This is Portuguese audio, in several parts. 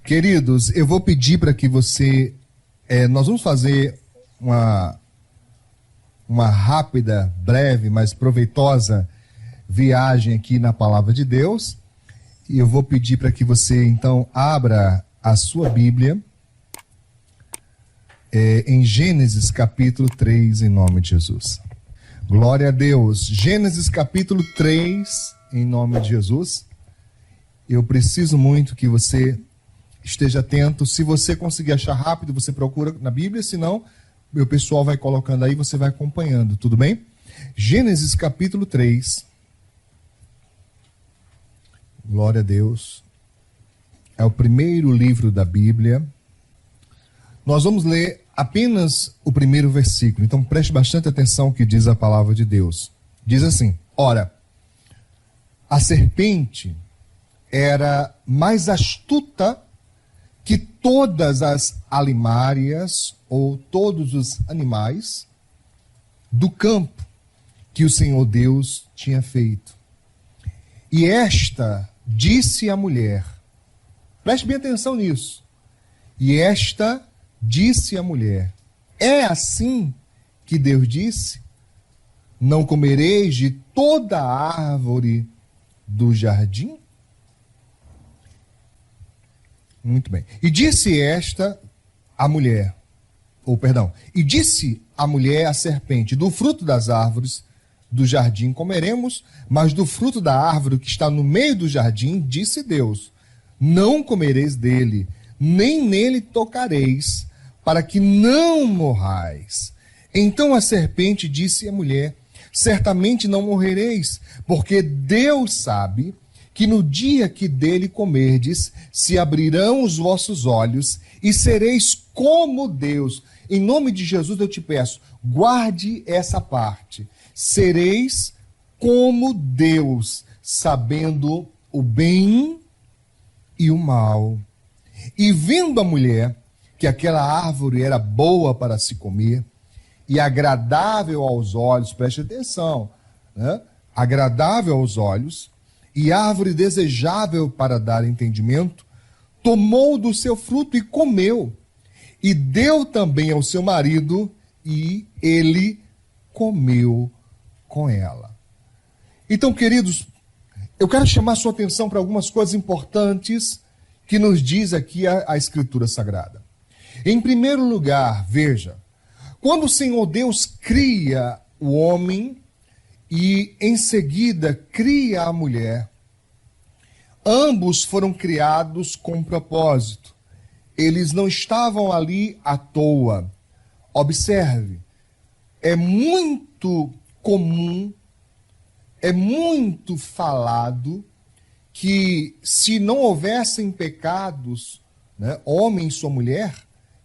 Queridos, eu vou pedir para que você... nós vamos fazer uma rápida, breve, mas proveitosa viagem aqui na Palavra de Deus. E eu vou pedir para que você, então, abra a sua Bíblia em Gênesis capítulo 3, em nome de Jesus. Glória a Deus. Gênesis capítulo 3, em nome de Jesus. Eu preciso muito que você esteja atento. Se você conseguir achar rápido, você procura na Bíblia, senão meu pessoal vai colocando aí, você vai acompanhando, tudo bem? Gênesis capítulo 3. Glória a Deus. É o primeiro livro da Bíblia. Nós vamos ler apenas o primeiro versículo, então preste bastante atenção ao que diz a palavra de Deus. Diz assim: ora, a serpente era mais astuta que todas as alimárias ou todos os animais do campo que o Senhor Deus tinha feito. E esta disse à mulher, preste bem atenção nisso, e esta disse à mulher, é assim que Deus disse, não comereis de toda a árvore do jardim? Muito bem. E disse a mulher à serpente, do fruto das árvores do jardim comeremos, mas do fruto da árvore que está no meio do jardim, disse Deus, não comereis dele, nem nele tocareis, para que não morrais. Então a serpente disse à mulher, certamente não morrereis, porque Deus sabe que no dia que dele comerdes, se abrirão os vossos olhos e sereis como Deus. Em nome de Jesus eu te peço, guarde essa parte. Sereis como Deus, sabendo o bem e o mal. E vendo a mulher que aquela árvore era boa para se comer e agradável aos olhos, preste atenção, né? Agradável aos olhos, e árvore desejável para dar entendimento, tomou do seu fruto e comeu, e deu também ao seu marido, e ele comeu com ela. Então, queridos, eu quero chamar sua atenção para algumas coisas importantes que nos diz aqui a Escritura Sagrada. Em primeiro lugar, veja, quando o Senhor Deus cria o homem, e em seguida cria a mulher, ambos foram criados com propósito. Eles não estavam ali à toa. Observe, é muito comum, é muito falado que se não houvessem pecados, né, homem e sua mulher,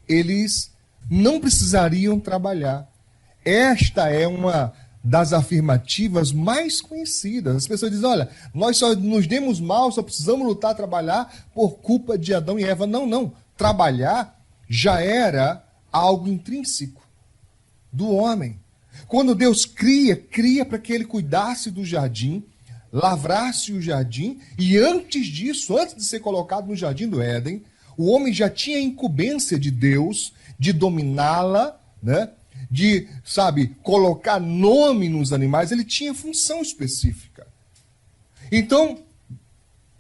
eles não precisariam trabalhar. Esta é uma das afirmativas mais conhecidas. As pessoas dizem, olha, nós só nos demos mal, só precisamos lutar, trabalhar por culpa de Adão e Eva. Não. Trabalhar já era algo intrínseco do homem. Quando Deus cria para que ele cuidasse do jardim, lavrasse o jardim, e antes disso, antes de ser colocado no jardim do Éden, o homem já tinha a incumbência de Deus de dominá-la, né? De, colocar nome nos animais, ele tinha função específica. Então,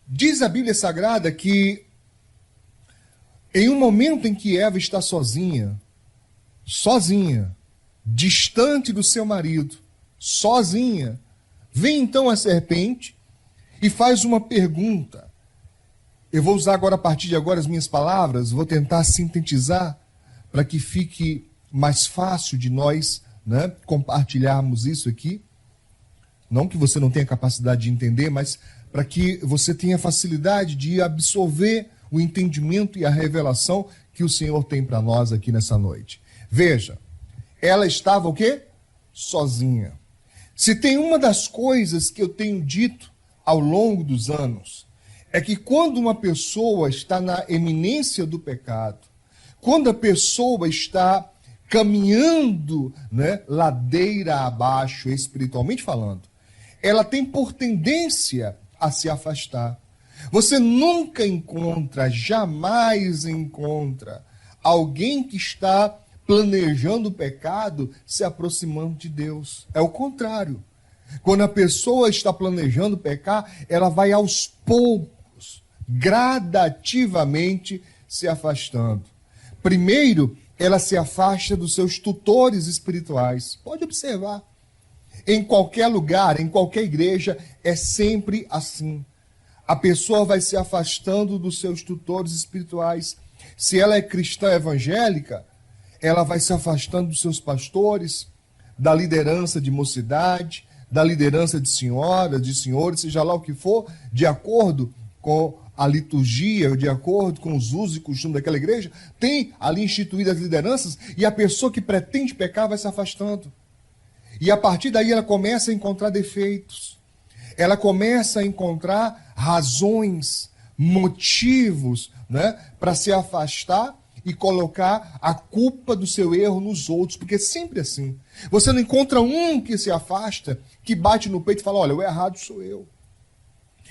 diz a Bíblia Sagrada que em um momento em que Eva está sozinha, distante do seu marido, sozinha, vem então a serpente e faz uma pergunta. Eu vou usar agora, a partir de agora, as minhas palavras, vou tentar sintetizar para que fique mais fácil de nós, né, compartilharmos isso aqui. Não que você não tenha capacidade de entender, mas para que você tenha facilidade de absorver o entendimento e a revelação que o Senhor tem para nós aqui nessa noite. Veja, ela estava o quê? Sozinha. Se tem uma das coisas que eu tenho dito ao longo dos anos, é que quando uma pessoa está na eminência do pecado, quando a pessoa está caminhando, né, ladeira abaixo, espiritualmente falando, ela tem por tendência a se afastar. Você nunca encontra, jamais encontra alguém que está planejando o pecado se aproximando de Deus. É o contrário. Quando a pessoa está planejando pecar, ela vai aos poucos, gradativamente se afastando. Primeiro, ela se afasta dos seus tutores espirituais. Pode observar. Em qualquer lugar, em qualquer igreja, é sempre assim. A pessoa vai se afastando dos seus tutores espirituais. Se ela é cristã evangélica, ela vai se afastando dos seus pastores, da liderança de mocidade, da liderança de senhoras, de senhores, seja lá o que for, de acordo com a liturgia, de acordo com os usos e costumes daquela igreja, tem ali instituídas as lideranças, e a pessoa que pretende pecar vai se afastando. E a partir daí ela começa a encontrar defeitos. Ela começa a encontrar razões, motivos, né, para se afastar e colocar a culpa do seu erro nos outros, porque é sempre assim. Você não encontra um que se afasta, que bate no peito e fala, olha, o errado sou eu.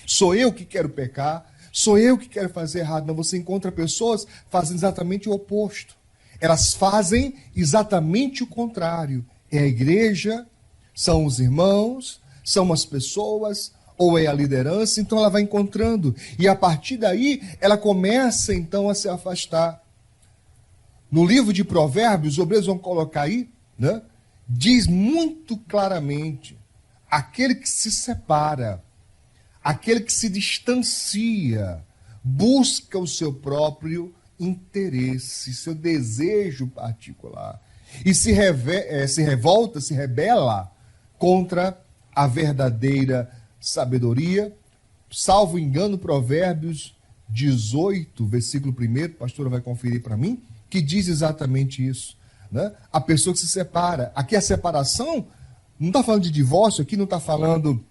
Sou eu que quero pecar, sou eu que quero fazer errado. Não, você encontra pessoas fazendo exatamente o oposto. Elas fazem exatamente o contrário. É a igreja, são os irmãos, são as pessoas, ou é a liderança, então ela vai encontrando. E a partir daí, ela começa então a se afastar. No livro de Provérbios, os obreiros vão colocar aí, né? Diz muito claramente, aquele que se separa, aquele que se distancia, busca o seu próprio interesse, seu desejo particular, e se revolta, se rebela contra a verdadeira sabedoria. Salvo engano, Provérbios 18, versículo 1, a pastora vai conferir para mim, que diz exatamente isso, né? A pessoa que se separa. Aqui a separação, não está falando de divórcio, aqui não está falando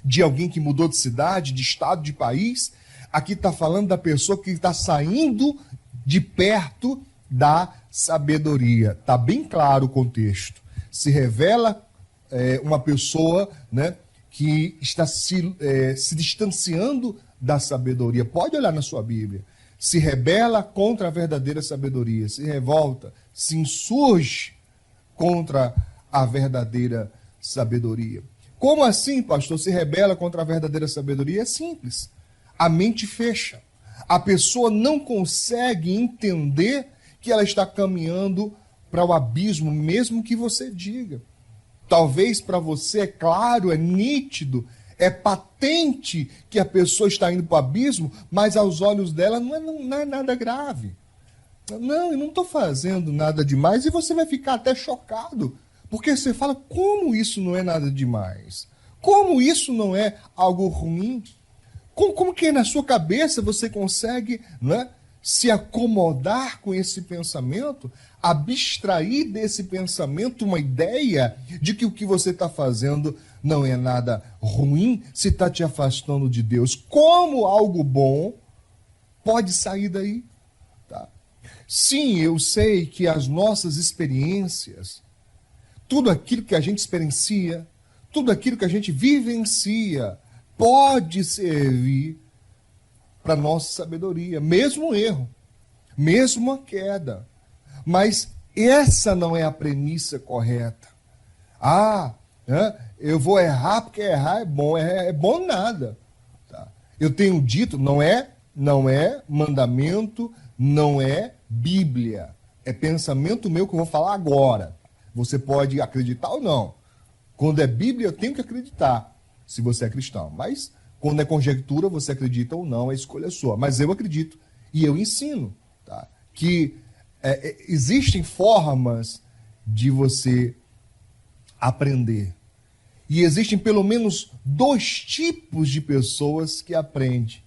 de alguém que mudou de cidade, de estado, de país. Aqui está falando da pessoa que está saindo de perto da sabedoria. Está bem claro o contexto. Se revela uma pessoa, né, que está se distanciando da sabedoria. Pode olhar na sua Bíblia. Se rebela contra a verdadeira sabedoria. Se revolta, se insurge contra a verdadeira sabedoria. Como assim, pastor, se rebela contra a verdadeira sabedoria? É simples. A mente fecha. A pessoa não consegue entender que ela está caminhando para o abismo, mesmo que você diga. Talvez para você é claro, é nítido, é patente que a pessoa está indo para o abismo, mas aos olhos dela não é nada grave. Não, eu não estou fazendo nada demais, e você vai ficar até chocado, porque você fala, como isso não é nada demais? Como isso não é algo ruim? Como que na sua cabeça você consegue, né, se acomodar com esse pensamento, abstrair desse pensamento uma ideia de que o que você está fazendo não é nada ruim, se está te afastando de Deus? Como algo bom pode sair daí? Tá? Sim, eu sei que as nossas experiências, tudo aquilo que a gente experiencia, tudo aquilo que a gente vivencia, pode servir para nossa sabedoria, mesmo o erro, mesmo a queda. Mas essa não é a premissa correta. Eu vou errar porque errar é bom. É bom nada. Tá? Eu tenho dito, não é mandamento, não é Bíblia. É pensamento meu que eu vou falar agora. Você pode acreditar ou não. Quando é Bíblia, eu tenho que acreditar, se você é cristão. Mas quando é conjectura, você acredita ou não, a escolha é sua. Mas eu acredito e eu ensino, tá, que existem formas de você aprender. E existem pelo menos 2 tipos de pessoas que aprendem.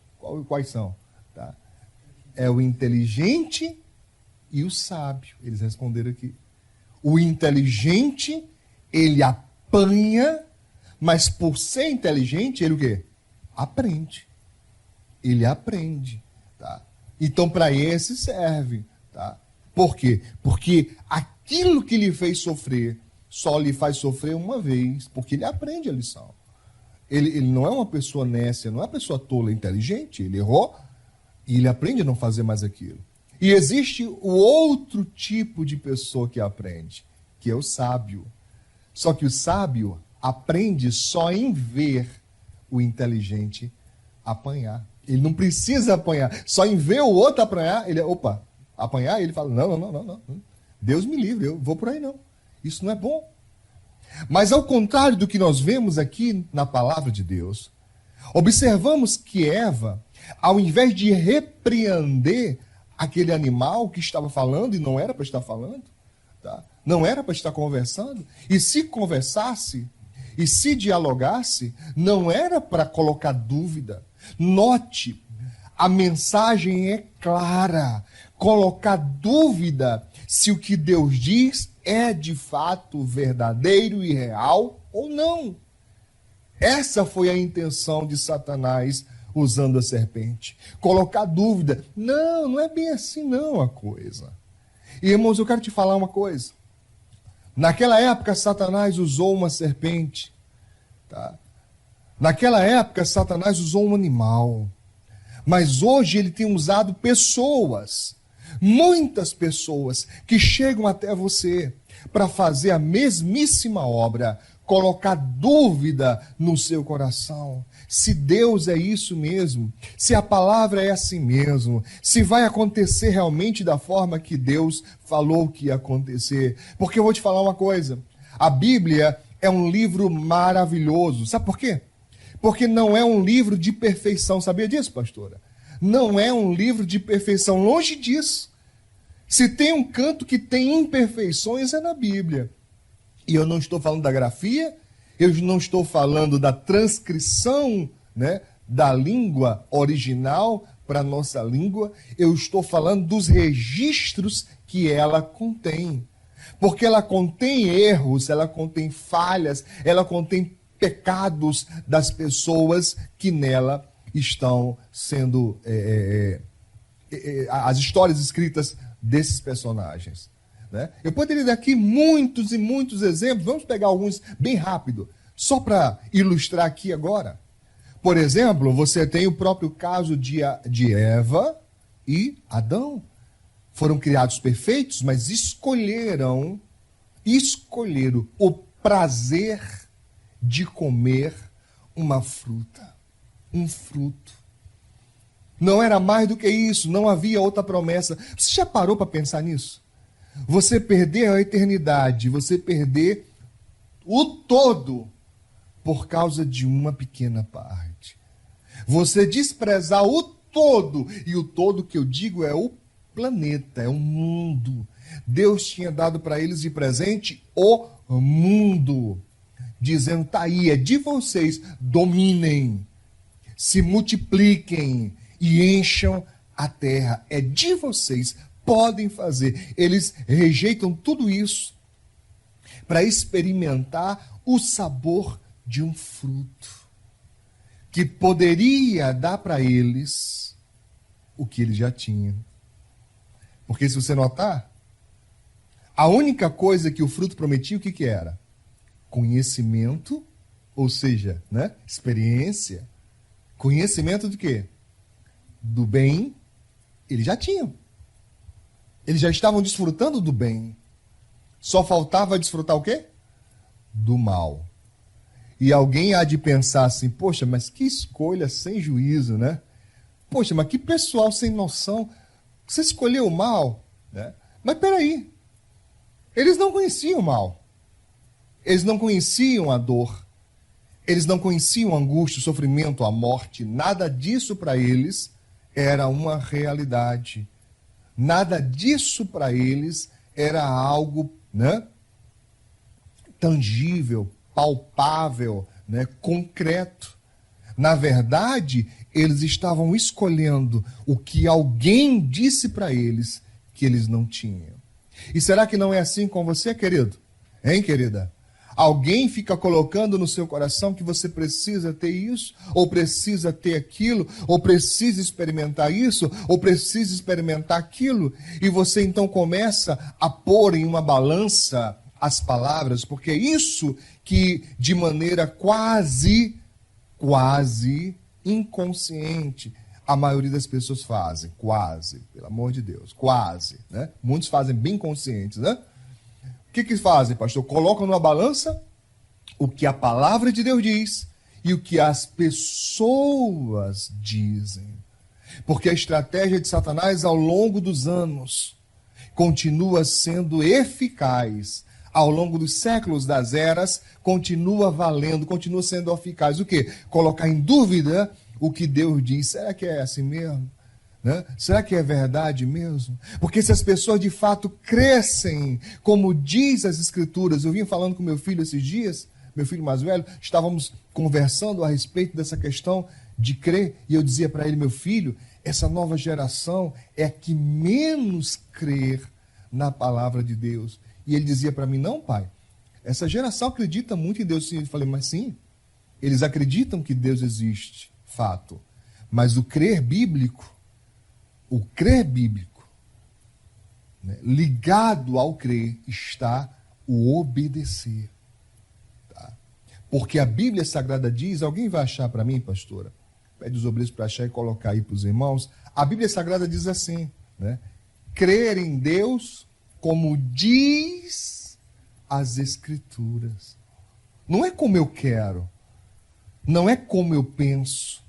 Quais são? Tá? É o inteligente e o sábio. Eles responderam aqui. O inteligente, ele apanha, mas por ser inteligente, ele o quê? Aprende. Ele aprende. Tá? Então, para esse serve. Tá? Por quê? Porque aquilo que lhe fez sofrer, só lhe faz sofrer uma vez, porque ele aprende a lição. Ele não é uma pessoa nécia, não é uma pessoa tola, inteligente. Ele errou e ele aprende a não fazer mais aquilo. E existe o outro tipo de pessoa que aprende, que é o sábio. Só que o sábio aprende só em ver o inteligente apanhar. Ele não precisa apanhar. Só em ver o outro apanhar, apanhar, ele fala, não. Deus me livre, eu vou por aí não. Isso não é bom. Mas ao contrário do que nós vemos aqui na palavra de Deus, observamos que Eva, ao invés de repreender aquele animal que estava falando, e não era para estar falando, tá? Não era para estar conversando, e se conversasse, e se dialogasse, não era para colocar dúvida. Note, a mensagem é clara. Colocar dúvida se o que Deus diz é de fato verdadeiro e real ou não. Essa foi a intenção de Satanás usando a serpente. Colocar dúvida. Não é bem assim não a coisa. E, irmãos, eu quero te falar uma coisa. Naquela época, Satanás usou uma serpente. Tá? Naquela época, Satanás usou um animal. Mas hoje ele tem usado pessoas. Muitas pessoas que chegam até você para fazer a mesmíssima obra, colocar dúvida no seu coração. Se Deus é isso mesmo, se a palavra é assim mesmo, se vai acontecer realmente da forma que Deus falou que ia acontecer. Porque eu vou te falar uma coisa, a Bíblia é um livro maravilhoso. Sabe por quê? Porque não é um livro de perfeição. Sabia disso, pastora? Não é um livro de perfeição. Longe disso. Se tem um canto que tem imperfeições, é na Bíblia. E eu não estou falando da grafia, eu não estou falando da transcrição, né, da língua original para a nossa língua, eu estou falando dos registros que ela contém. Porque ela contém erros, ela contém falhas, ela contém pecados das pessoas que nela estão sendo as histórias escritas desses personagens. Né? Eu poderia dar aqui muitos e muitos exemplos, vamos pegar alguns bem rápido, só para ilustrar aqui agora. Por exemplo, você tem o próprio caso de Eva e Adão. Foram criados perfeitos, mas escolheram o prazer de comer uma fruta, um fruto. Não era mais do que isso, não havia outra promessa. Você já parou para pensar nisso? Você perder a eternidade, você perder o todo por causa de uma pequena parte. Você desprezar o todo, e o todo que eu digo é o planeta, é o mundo. Deus tinha dado para eles de presente o mundo, dizendo, tá aí, é de vocês, dominem, se multipliquem e encham a terra, é de vocês, podem fazer. Eles rejeitam tudo isso para experimentar o sabor de um fruto que poderia dar para eles o que eles já tinham. Porque se você notar, a única coisa que o fruto prometia, o que era? Conhecimento, ou seja, né? Experiência. Conhecimento do quê? Do bem, eles já tinham. Eles já estavam desfrutando do bem. Só faltava desfrutar o quê? Do mal. E alguém há de pensar assim, poxa, mas que escolha sem juízo, né? Poxa, mas que pessoal sem noção. Você escolheu o mal, né? Mas peraí, eles não conheciam o mal. Eles não conheciam a dor. Eles não conheciam a angústia, o sofrimento, a morte. Nada disso para eles era uma realidade. Nada disso para eles era algo, né, tangível, palpável, né, concreto. Na verdade, eles estavam escolhendo o que alguém disse para eles que eles não tinham. E será que não é assim com você, querido? Hein, querida? Alguém fica colocando no seu coração que você precisa ter isso, ou precisa ter aquilo, ou precisa experimentar isso, ou precisa experimentar aquilo, e você então começa a pôr em uma balança as palavras, porque é isso que de maneira quase quase inconsciente. A maioria das pessoas fazem, quase, pelo amor de Deus, quase, né? Muitos fazem bem conscientes, né? O que fazem, pastor? Colocam numa balança o que a palavra de Deus diz e o que as pessoas dizem. Porque a estratégia de Satanás ao longo dos anos continua sendo eficaz. Ao longo dos séculos, das eras, continua valendo, continua sendo eficaz. O quê? Colocar em dúvida o que Deus diz. Será que é assim mesmo? Né? Será que é verdade mesmo? Porque se as pessoas de fato crescem, como diz as Escrituras, eu vim falando com meu filho esses dias, meu filho mais velho, estávamos conversando a respeito dessa questão de crer, e eu dizia para ele, meu filho, essa nova geração é a que menos crer na palavra de Deus. E ele dizia para mim, não, pai, essa geração acredita muito em Deus. Eu falei, mas sim, eles acreditam que Deus existe, fato. Mas o crer bíblico, né, ligado ao crer, está o obedecer. Tá? Porque a Bíblia Sagrada diz, alguém vai achar para mim, pastora? Pede os obreiros para achar e colocar aí para os irmãos. A Bíblia Sagrada diz assim, né? Crer em Deus como diz as Escrituras. Não é como eu quero, não é como eu penso,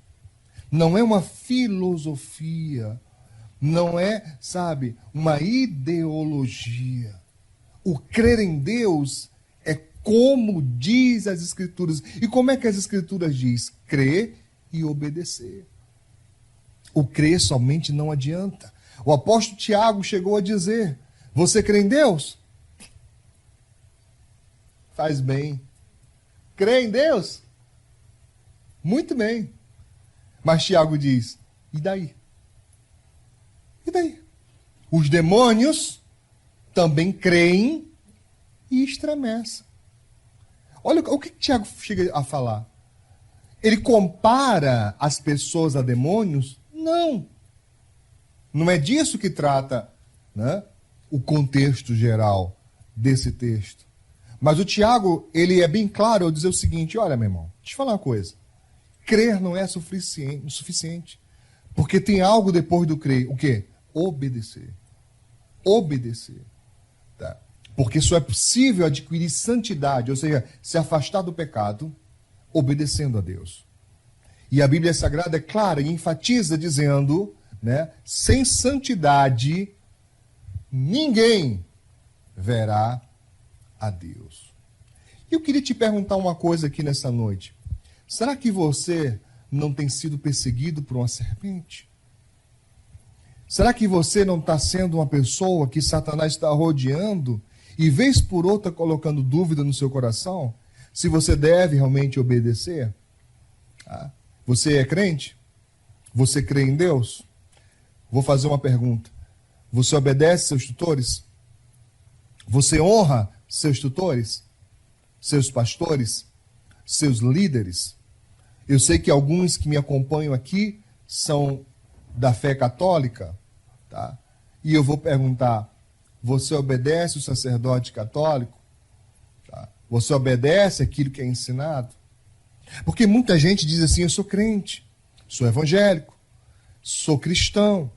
não é uma filosofia, não é, sabe, uma ideologia. O crer em Deus é como diz as Escrituras. E como é que as Escrituras diz? Crer e obedecer. O crer somente não adianta. O apóstolo Tiago chegou a dizer, você crê em Deus? Faz bem. Crê em Deus? Muito bem. Mas Tiago diz, e daí? E daí? Os demônios também creem e estremecem. Olha o que Tiago chega a falar. Ele compara as pessoas a demônios? Não. Não é disso que trata, né, o contexto geral desse texto. Mas o Tiago, ele é bem claro ao dizer o seguinte, olha, meu irmão, deixa eu falar uma coisa. Crer não é suficiente. Porque tem algo depois do crer. O quê? Obedecer. Obedecer. Tá? Porque só é possível adquirir santidade, ou seja, se afastar do pecado, obedecendo a Deus. E a Bíblia Sagrada é clara e enfatiza dizendo, né, sem santidade ninguém verá a Deus. E eu queria te perguntar uma coisa aqui nessa noite. Será que você não tem sido perseguido por uma serpente? Será que você não está sendo uma pessoa que Satanás está rodeando e vez por outra colocando dúvida no seu coração? Se você deve realmente obedecer? Ah, você é crente? Você crê em Deus? Vou fazer uma pergunta. Você obedece seus tutores? Você honra seus tutores? Seus pastores? Seus líderes? Eu sei que alguns que me acompanham aqui são da fé católica, tá? E eu vou perguntar, você obedece o sacerdote católico? Tá? Você obedece aquilo que é ensinado? Porque muita gente diz assim, eu sou crente, sou evangélico, sou cristão,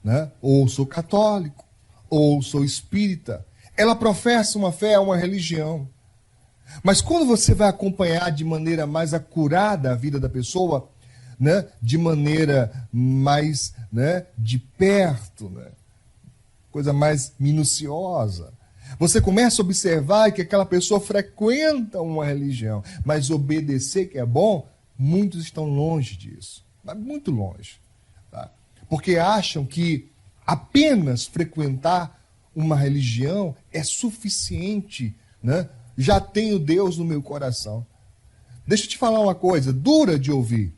né? Ou sou católico, ou sou espírita. Ela professa uma fé, uma religião. Mas quando você vai acompanhar de maneira mais acurada a vida da pessoa, né, de maneira mais, né, de perto, né, coisa mais minuciosa, você começa a observar que aquela pessoa frequenta uma religião, mas obedecer que é bom, muitos estão longe disso, mas muito longe. Tá? Porque acham que apenas frequentar uma religião é suficiente, né? Já tenho Deus no meu coração. Deixa eu te falar uma coisa, dura de ouvir,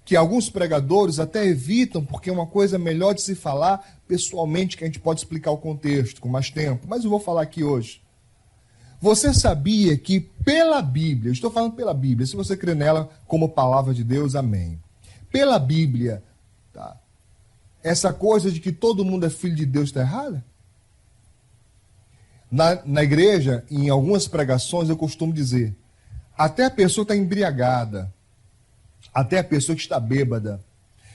que alguns pregadores até evitam, porque é uma coisa melhor de se falar pessoalmente, que a gente pode explicar o contexto com mais tempo, mas eu vou falar aqui hoje. Você sabia que pela Bíblia, eu estou falando pela Bíblia, se você crê nela como palavra de Deus, amém. Pela Bíblia, tá? Essa coisa de que todo mundo é filho de Deus está errada? Na igreja, em algumas pregações, eu costumo dizer, até a pessoa está embriagada, Até a pessoa que está bêbada,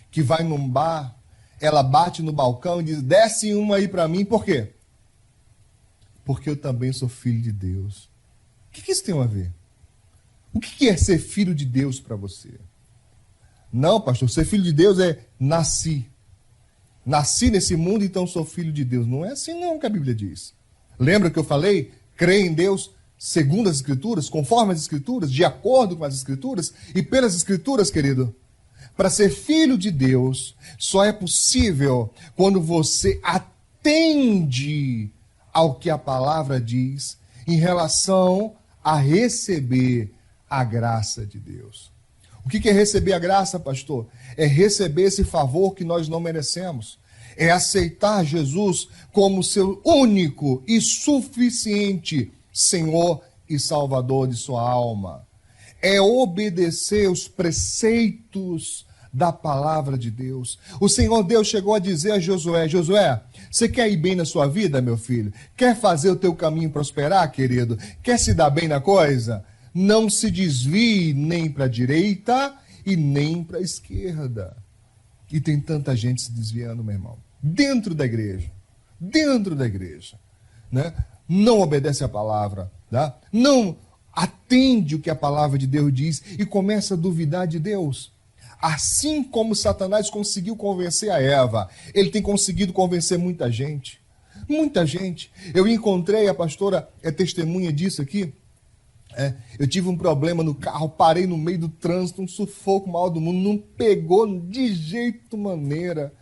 que vai num bar, ela bate no balcão e diz, desce uma aí para mim, por quê? Porque eu também sou filho de Deus. O que isso tem a ver? O que é ser filho de Deus para você? Não, pastor, ser filho de Deus é nasci. Nasci nesse mundo, então sou filho de Deus. Não é assim não que a Bíblia diz. Lembra que eu falei? Crê em Deus segundo as Escrituras, conforme as Escrituras, de acordo com as Escrituras e pelas Escrituras, querido. Para ser filho de Deus, só é possível quando você atende ao que a palavra diz em relação a receber a graça de Deus. O que é receber a graça, pastor? É receber esse favor que nós não merecemos. É aceitar Jesus como seu único e suficiente Senhor e Salvador de sua alma. É obedecer os preceitos da palavra de Deus. O Senhor Deus chegou a dizer a Josué, Josué, você quer ir bem na sua vida, meu filho? Quer fazer o teu caminho prosperar, querido? Quer se dar bem na coisa? Não se desvie nem para a direita e nem para a esquerda. E tem tanta gente se desviando, meu irmão. Dentro da igreja. Né? Não obedece a palavra. Tá? Não atende o que a palavra de Deus diz e começa a duvidar de Deus. Assim como Satanás conseguiu convencer a Eva, ele tem conseguido convencer muita gente. Muita gente. Eu encontrei, a pastora é testemunha disso aqui. Eu tive um problema no carro, parei no meio do trânsito, um sufoco maior do mundo, não pegou de jeito maneira.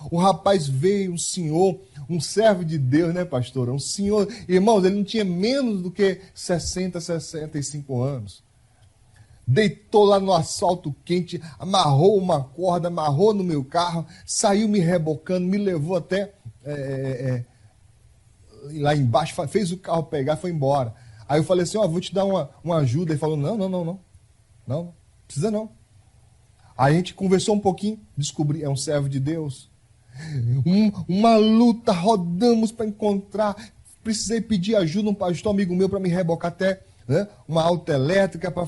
O rapaz veio, um senhor, um servo de Deus, né, pastora? Um senhor, irmãos, ele não tinha menos do que 60, 65 anos. Deitou lá no asfalto quente, amarrou uma corda, amarrou no meu carro, saiu me rebocando, me levou até lá embaixo, fez o carro pegar, foi embora. Aí eu falei assim, vou te dar uma ajuda. Ele falou, não precisa não. Aí a gente conversou um pouquinho, descobri, é um servo de Deus. Uma luta, rodamos para encontrar, precisei pedir ajuda a um pastor amigo meu para me rebocar até uma auto elétrica para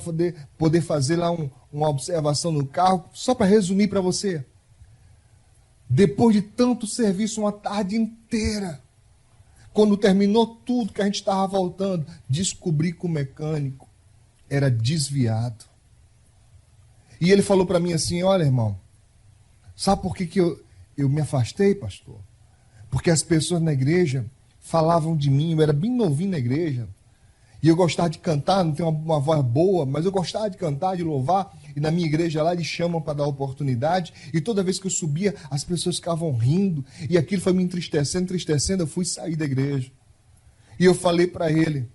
poder fazer lá uma observação no carro, só para resumir para você. Depois de tanto serviço, uma tarde inteira, quando terminou tudo que a gente estava voltando, descobri que o mecânico era desviado. E ele falou para mim assim, olha, irmão, sabe por que eu me afastei, pastor? Porque as pessoas na igreja falavam de mim, eu era bem novinho na igreja, e eu gostava de cantar, não tenho uma voz boa, mas eu gostava de cantar, de louvar, e na minha igreja lá eles chamam para dar oportunidade, e toda vez que eu subia, as pessoas ficavam rindo, e aquilo foi me entristecendo, eu fui sair da igreja. E eu falei para ele,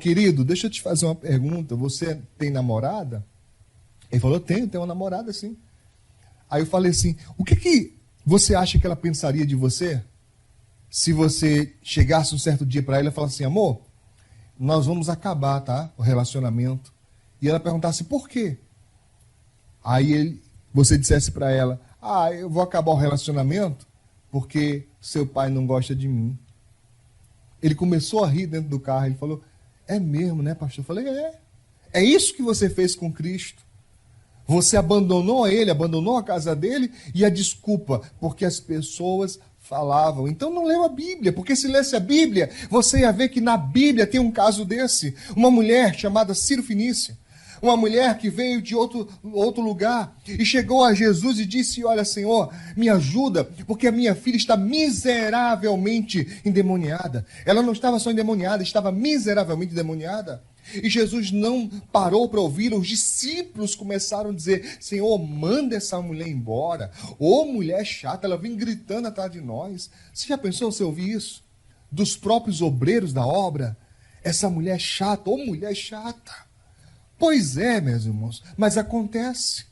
querido, deixa eu te fazer uma pergunta, você tem namorada? Ele falou, tenho uma namorada sim. Aí eu falei assim, o que você acha que ela pensaria de você? Se você chegasse um certo dia para ela e falasse assim, amor, nós vamos acabar, tá? O relacionamento. E ela perguntasse, por quê? Aí você dissesse para ela, eu vou acabar o relacionamento porque seu pai não gosta de mim. Ele começou a rir dentro do carro, ele falou, é mesmo, né, pastor? Eu falei, é isso que você fez com Cristo. Você abandonou ele, abandonou a casa dele e a desculpa, porque as pessoas falavam. Então não leu a Bíblia, porque se lesse a Bíblia, você ia ver que na Bíblia tem um caso desse. Uma mulher chamada Ciro Fenícia, uma mulher que veio de outro lugar e chegou a Jesus e disse, olha, Senhor, me ajuda, porque a minha filha está miseravelmente endemoniada. Ela não estava só endemoniada, estava miseravelmente endemoniada. E Jesus não parou para ouvir, os discípulos começaram a dizer, Senhor, manda essa mulher embora. Ô mulher chata, ela vem gritando atrás de nós. Você já pensou você ouvir isso? Dos próprios obreiros da obra? Essa mulher chata, ô mulher chata. Pois é, meus irmãos, mas acontece.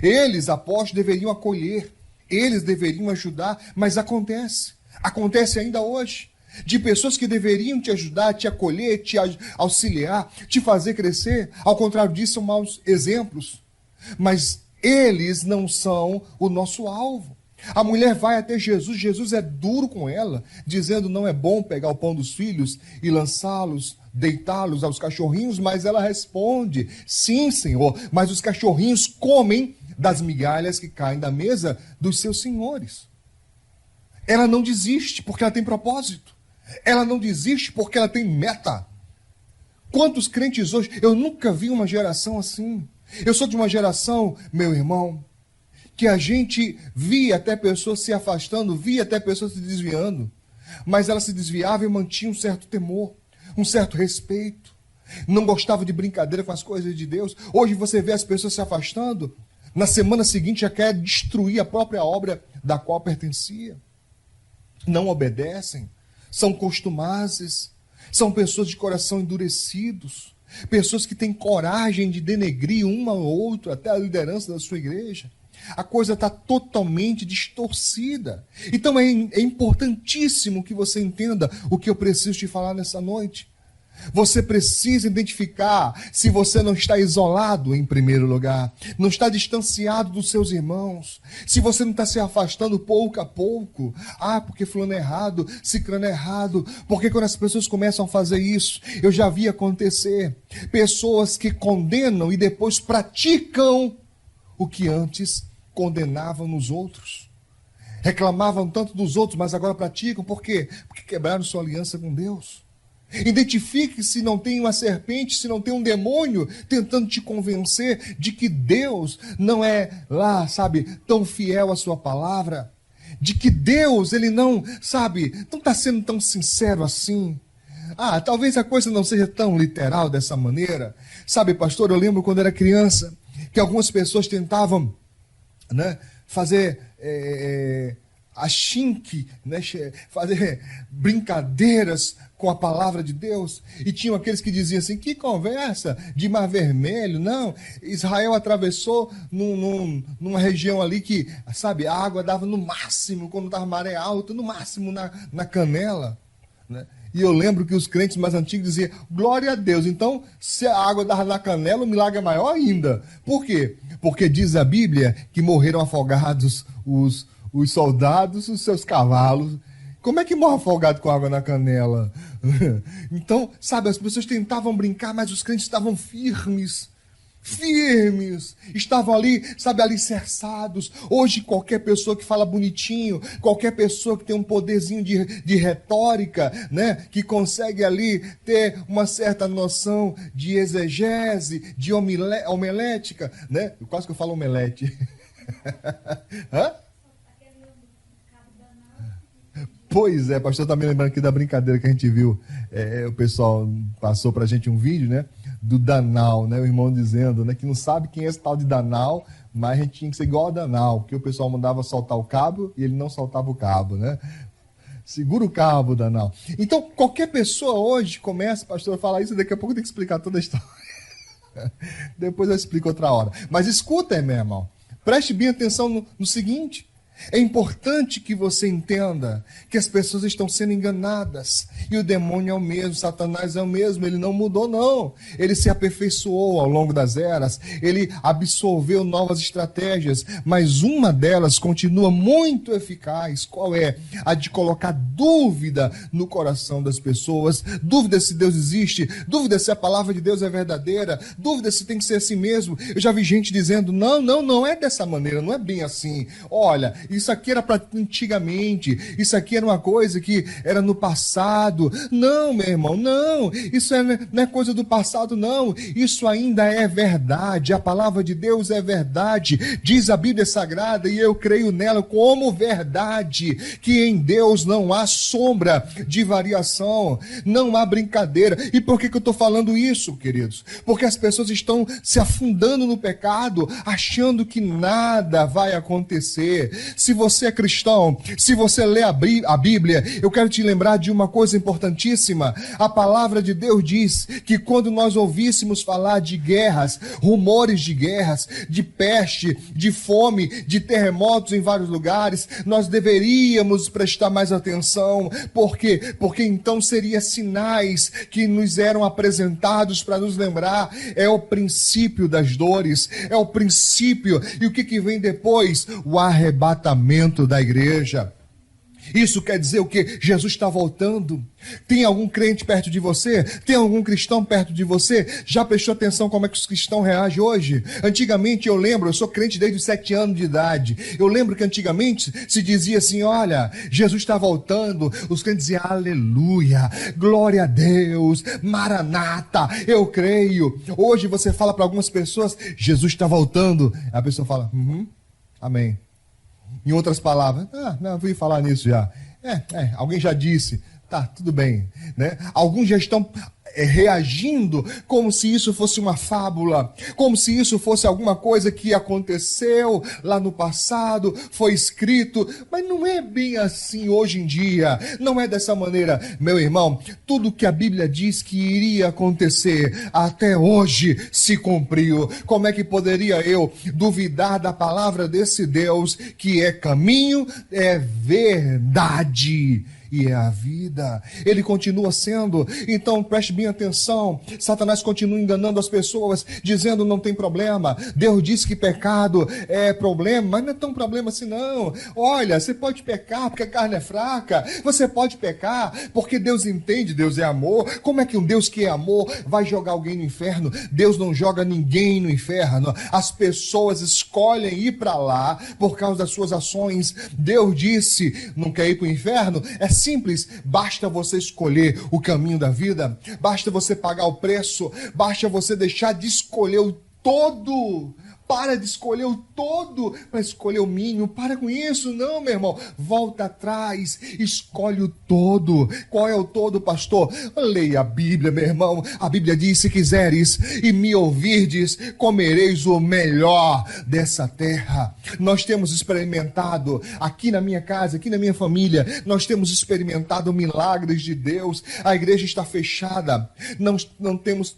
Eles, apóstolos, deveriam acolher, eles deveriam ajudar, mas acontece. Acontece ainda hoje. De pessoas que deveriam te ajudar, te acolher, te auxiliar, te fazer crescer. Ao contrário disso, são maus exemplos. Mas eles não são o nosso alvo. A mulher vai até Jesus, Jesus é duro com ela, dizendo não é bom pegar o pão dos filhos e lançá-los, deitá-los aos cachorrinhos, mas ela responde, sim, Senhor, mas os cachorrinhos comem das migalhas que caem da mesa dos seus senhores. Ela não desiste porque ela tem propósito. Ela não desiste porque ela tem meta. Quantos crentes hoje... Eu nunca vi uma geração assim. Eu sou de uma geração, meu irmão, que a gente via até pessoas se afastando, via até pessoas se desviando. Mas ela se desviava e mantinha um certo temor, um certo respeito. Não gostava de brincadeira com as coisas de Deus. Hoje você vê as pessoas se afastando, na semana seguinte já quer destruir a própria obra da qual pertencia. Não obedecem, são costumazes, são pessoas de coração endurecidos, pessoas que têm coragem de denegrir uma ou outra, até a liderança da sua igreja. A coisa está totalmente distorcida. Então é importantíssimo que você entenda o que eu preciso te falar nessa noite. Você precisa identificar se você não está isolado em primeiro lugar, não está distanciado dos seus irmãos, se você não está se afastando pouco a pouco. Porque fulano é errado, ciclano é errado. Porque quando as pessoas começam a fazer isso, eu já vi acontecer pessoas que condenam e depois praticam o que antes condenavam nos outros. Reclamavam tanto dos outros, mas agora praticam. Por quê? Porque quebraram sua aliança com Deus. Identifique se não tem uma serpente, se não tem um demônio tentando te convencer de que Deus não é lá, tão fiel à sua palavra. De que Deus, ele não está sendo tão sincero assim. Talvez a coisa não seja tão literal dessa maneira. Pastor, eu lembro quando era criança, que algumas pessoas tentavam, fazer achinque, fazer brincadeiras com a palavra de Deus, e tinham aqueles que diziam assim: que conversa de Mar Vermelho, não, Israel atravessou numa região ali que, a água dava no máximo, quando estava maré alta, no máximo na canela, E eu lembro que os crentes mais antigos diziam: glória a Deus. Então, se a água dava na canela, o milagre é maior ainda. Por quê? Porque diz a Bíblia que morreram afogados os soldados, os seus cavalos. Como é que morre afogado com água na canela? Então, as pessoas tentavam brincar, mas os crentes estavam firmes, estavam ali, alicerçados. Hoje, qualquer pessoa que fala bonitinho, qualquer pessoa que tem um poderzinho de retórica, que consegue ali ter uma certa noção de exegese, de homilética, Quase que eu falo omelete. Hã? Pois é, pastor, tá me lembrando aqui da brincadeira que a gente viu. O pessoal passou pra gente um vídeo, do Danal, o irmão dizendo, que não sabe quem é esse tal de Danal, mas a gente tinha que ser igual a Danal, porque o pessoal mandava soltar o cabo e ele não soltava o cabo, Segura o cabo, Danal. Então, qualquer pessoa hoje começa, pastor, a falar isso, daqui a pouco eu tenho que explicar toda a história. Depois eu explico outra hora. Mas escuta, meu irmão, preste bem atenção no seguinte: é importante que você entenda que as pessoas estão sendo enganadas. E o demônio é o mesmo, Satanás é o mesmo, ele não mudou não. Ele se aperfeiçoou ao longo das eras, ele absorveu novas estratégias, mas uma delas continua muito eficaz. Qual é? A de colocar dúvida no coração das pessoas, dúvida se Deus existe, dúvida se a palavra de Deus é verdadeira, dúvida se tem que ser assim mesmo. Eu já vi gente dizendo: não é dessa maneira, não é bem assim. Olha, isso aqui era para antigamente, isso aqui era uma coisa que era no passado. Não, meu irmão, não, isso não é coisa do passado, não, isso ainda é verdade. A palavra de Deus é verdade, diz a Bíblia Sagrada, e eu creio nela como verdade, que em Deus não há sombra de variação, não há brincadeira. E por que eu estou falando isso, queridos? Porque as pessoas estão se afundando no pecado, achando que nada vai acontecer. Se você é cristão, se você lê a Bíblia, eu quero te lembrar de uma coisa importantíssima. A palavra de Deus diz que quando nós ouvíssemos falar de guerras, rumores de guerras, de peste, de fome, de terremotos em vários lugares, nós deveríamos prestar mais atenção. Por quê? Porque então seriam sinais que nos eram apresentados para nos lembrar. É o princípio das dores, é o princípio. E o que vem depois? O arrebatamento da igreja. Isso quer dizer o quê? Jesus está voltando. Tem algum crente perto de você? Tem algum cristão perto de você? Já prestou atenção como é que os cristãos reagem hoje? Antigamente eu lembro, eu sou crente desde os 7 anos de idade. Eu lembro que antigamente se dizia assim, olha, Jesus está voltando. Os crentes diziam, aleluia, glória a Deus, maranata, eu creio. Hoje você fala para algumas pessoas, Jesus está voltando. A pessoa fala, amém. Em outras palavras, não, eu fui falar nisso já. Alguém já disse. Tá, tudo bem, né? Alguns já estão reagindo como se isso fosse uma fábula, como se isso fosse alguma coisa que aconteceu lá no passado, foi escrito, mas não é bem assim hoje em dia, não é dessa maneira, meu irmão. Tudo que a Bíblia diz que iria acontecer, até hoje se cumpriu. Como é que poderia eu duvidar da palavra desse Deus que é caminho, é verdade e é a vida? Ele continua sendo. Então preste bem atenção. Satanás continua enganando as pessoas, dizendo não tem problema. Deus disse que pecado é problema, mas não é tão problema assim não. Olha, você pode pecar porque a carne é fraca. Você pode pecar porque Deus entende, Deus é amor. Como é que um Deus que é amor vai jogar alguém no inferno? Deus não joga ninguém no inferno. As pessoas escolhem ir para lá por causa das suas ações. Deus disse, não quer ir para o inferno? É simples, basta você escolher o caminho da vida, basta você pagar o preço, basta você deixar de escolher o todo. Para de escolher o todo para escolher o mínimo. Para com isso, não, meu irmão. Volta atrás, escolhe o todo. Qual é o todo, pastor? Leia a Bíblia, meu irmão. A Bíblia diz, se quiseres e me ouvirdes, comereis o melhor dessa terra. Nós temos experimentado aqui na minha casa, aqui na minha família, nós temos experimentado milagres de Deus. A igreja está fechada, não temos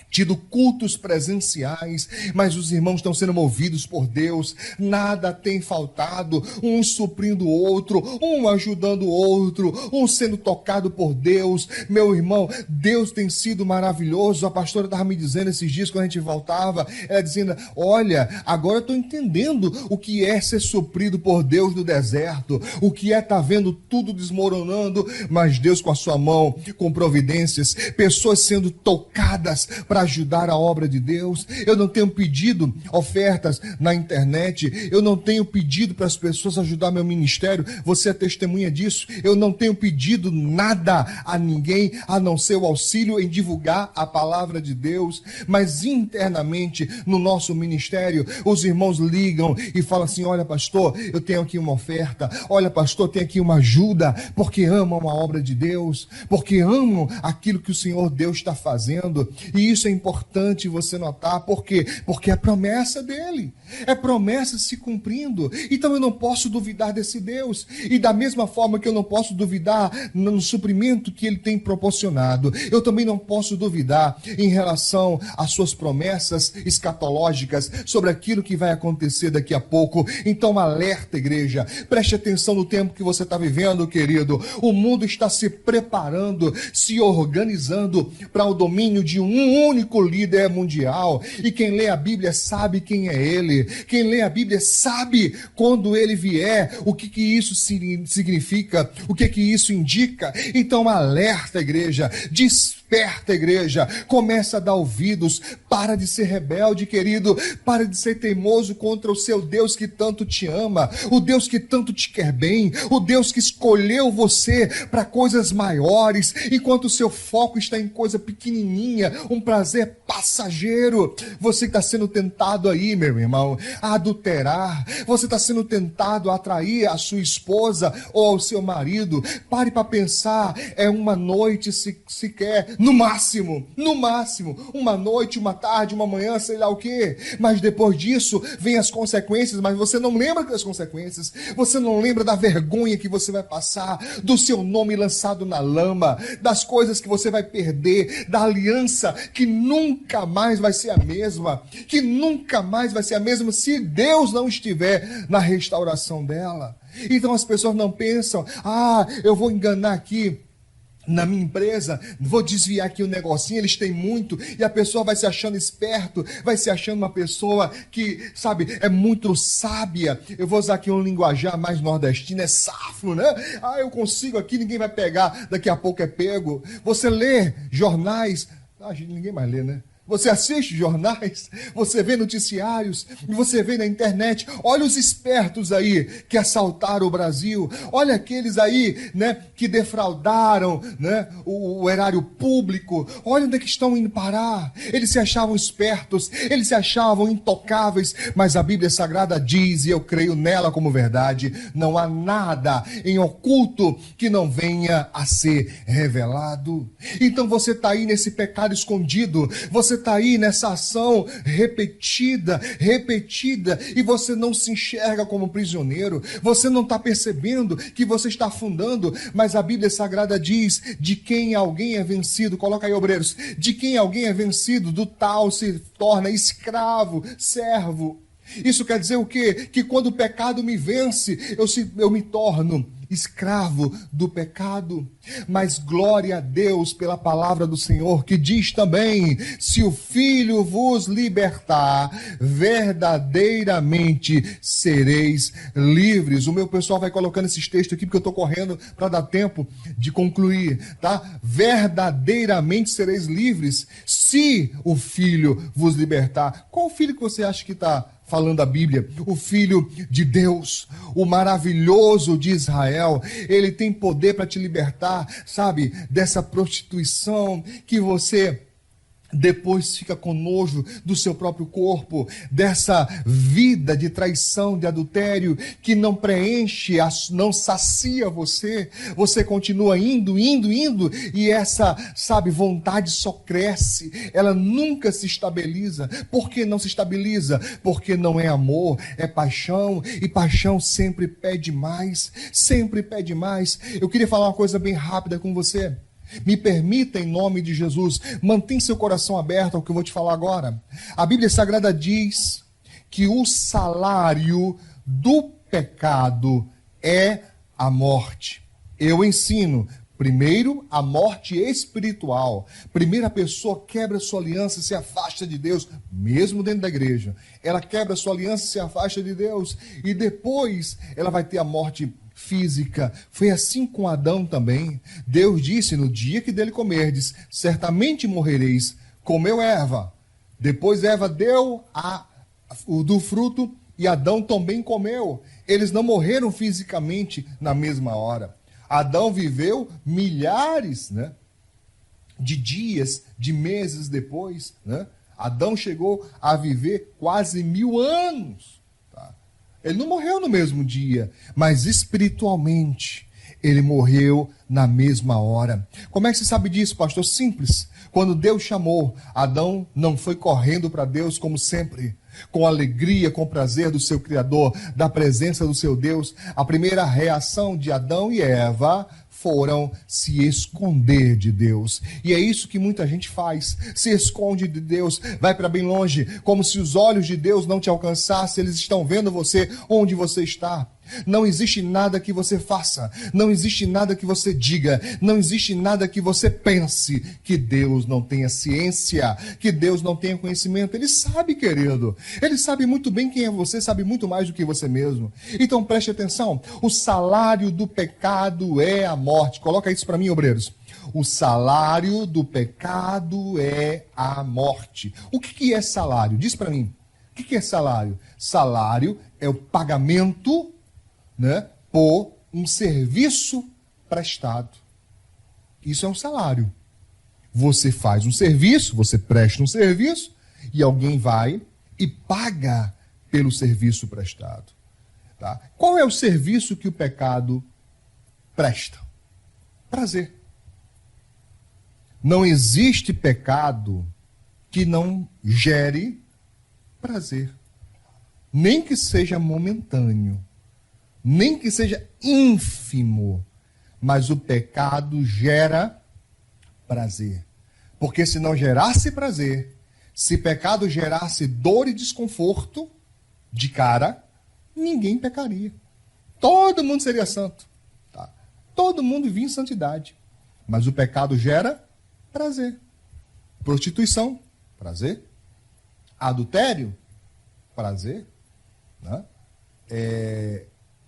tido cultos presenciais, mas os irmãos estão sendo movidos por Deus, nada tem faltado, um suprindo o outro, um ajudando o outro, um sendo tocado por Deus. Meu irmão, Deus tem sido maravilhoso. A pastora estava me dizendo esses dias, quando a gente voltava, ela dizendo, olha, agora eu estou entendendo o que é ser suprido por Deus no deserto, o que é estar vendo tudo desmoronando, mas Deus com a sua mão, com providências, pessoas sendo tocadas para ajudar a obra de Deus. Eu não tenho pedido ofertas na internet, eu não tenho pedido para as pessoas ajudar meu ministério, você é testemunha disso. Eu não tenho pedido nada a ninguém, a não ser o auxílio em divulgar a palavra de Deus, mas internamente no nosso ministério, os irmãos ligam e falam assim, olha pastor, eu tenho aqui uma oferta, olha pastor, tem aqui uma ajuda, porque amam a obra de Deus, porque amam aquilo que o Senhor Deus está fazendo. E isso é importante você notar. Por quê? Porque é promessa dele, é promessa se cumprindo. Então eu não posso duvidar desse Deus, e da mesma forma que eu não posso duvidar no suprimento que ele tem proporcionado, eu também não posso duvidar em relação às suas promessas escatológicas sobre aquilo que vai acontecer daqui a pouco. Então alerta, igreja, preste atenção no tempo que você está vivendo, querido. O mundo está se preparando, se organizando para o domínio de um único líder mundial, e quem lê a Bíblia sabe quem é ele. Quem lê a Bíblia sabe quando ele vier, o que isso significa, o que isso indica. Então alerta, igreja, desperta, igreja, começa a dar ouvidos, para de ser rebelde, querido, para de ser teimoso contra o seu Deus que tanto te ama, o Deus que tanto te quer bem, o Deus que escolheu você para coisas maiores, enquanto o seu foco está em coisa pequenininha, um prazer passageiro. Você está sendo tentado aí, meu irmão, a adulterar, você está sendo tentado a atrair a sua esposa ou ao seu marido. Pare para pensar, é uma noite sequer, no máximo, uma noite, uma tarde, uma manhã, sei lá o quê, mas depois disso vem as consequências, mas você não lembra das consequências, você não lembra da vergonha que você vai passar, do seu nome lançado na lama, das coisas que você vai perder, da aliança que nunca mais vai ser a mesma, se Deus não estiver na restauração dela. Então as pessoas não pensam, eu vou enganar aqui na minha empresa, vou desviar aqui o negocinho, eles têm muito, e a pessoa vai se achando esperto, vai se achando uma pessoa que, sabe, é muito sábia. Eu vou usar aqui um linguajar mais nordestino, é safo, né? Eu consigo aqui, ninguém vai pegar, daqui a pouco é pego. Você lê jornais, ninguém mais lê, né? Você assiste jornais, você vê noticiários, e você vê na internet. Olha os espertos aí que assaltaram o Brasil. Olha aqueles aí, né, que defraudaram, né, o erário público. Olha onde é que estão indo parar. Eles se achavam espertos, eles se achavam intocáveis. Mas a Bíblia Sagrada diz, e eu creio nela como verdade, não há nada em oculto que não venha a ser revelado. Então você está aí nesse pecado escondido. Você está aí nessa ação repetida, e você não se enxerga como prisioneiro, você não está percebendo que você está afundando, mas a Bíblia Sagrada diz, de quem alguém é vencido, coloca aí, obreiros, de quem alguém é vencido, do tal se torna escravo, servo. Isso quer dizer o quê? Que quando o pecado me vence, eu me torno escravo do pecado. Mas glória a Deus pela palavra do Senhor, que diz também, se o Filho vos libertar, verdadeiramente sereis livres. O meu pessoal vai colocando esses textos aqui, porque eu estou correndo para dar tempo de concluir, tá? Verdadeiramente sereis livres, se o Filho vos libertar. Qual filho que você acha que está falando a Bíblia? O Filho de Deus, o maravilhoso de Israel. Ele tem poder para te libertar, sabe, dessa prostituição que você depois fica com nojo do seu próprio corpo, dessa vida de traição, de adultério, que não preenche, não sacia você. Você continua indo, e essa, sabe, vontade só cresce, ela nunca se estabiliza. Por que não se estabiliza? Porque não é amor, é paixão, e paixão sempre pede mais, sempre pede mais. Eu queria falar uma coisa bem rápida com você. Me permita, em nome de Jesus, mantenha seu coração aberto ao que eu vou te falar agora. A Bíblia Sagrada diz que o salário do pecado é a morte. Eu ensino, primeiro, a morte espiritual. Primeiro, a pessoa quebra sua aliança e se afasta de Deus, mesmo dentro da igreja. Ela quebra sua aliança e se afasta de Deus. E depois, ela vai ter a morte física. Foi assim com Adão também. Deus disse, no dia que dele comerdes, certamente morrereis. Comeu Eva. Depois Eva deu do fruto e Adão também comeu. Eles não morreram fisicamente na mesma hora. Adão viveu milhares, né, de dias, de meses depois, né? Adão chegou a viver quase 1000 anos. Ele não morreu no mesmo dia, mas espiritualmente ele morreu na mesma hora. Como é que você sabe disso, pastor? Simples. Quando Deus chamou, Adão não foi correndo para Deus como sempre, com alegria, com prazer do seu Criador, da presença do seu Deus. A primeira reação de Adão e Eva foram se esconder de Deus. E é isso que muita gente faz. Se esconde de Deus, vai para bem longe, como se os olhos de Deus não te alcançassem. Eles estão vendo você onde você está. Não existe nada que você faça, não existe nada que você diga, não existe nada que você pense que Deus não tenha ciência, que Deus não tenha conhecimento. Ele sabe, querido. Ele sabe muito bem quem é você, sabe muito mais do que você mesmo. Então preste atenção, o salário do pecado é a morte. Coloca isso para mim, obreiros. O salário do pecado é a morte. O que é salário? Diz para mim. O que é salário? Salário é o pagamento, né, por um serviço prestado. Isso é um salário. Você faz um serviço, você presta um serviço, e alguém vai e paga pelo serviço prestado. Tá? Qual é o serviço que o pecado presta? Prazer. Não existe pecado que não gere prazer. Nem que seja momentâneo. Nem que seja ínfimo, mas o pecado gera prazer. Porque se não gerasse prazer, se pecado gerasse dor e desconforto de cara, ninguém pecaria. Todo mundo seria santo. Tá? Todo mundo vivia em santidade. Mas o pecado gera prazer. Prostituição, prazer. Adultério, prazer. Né?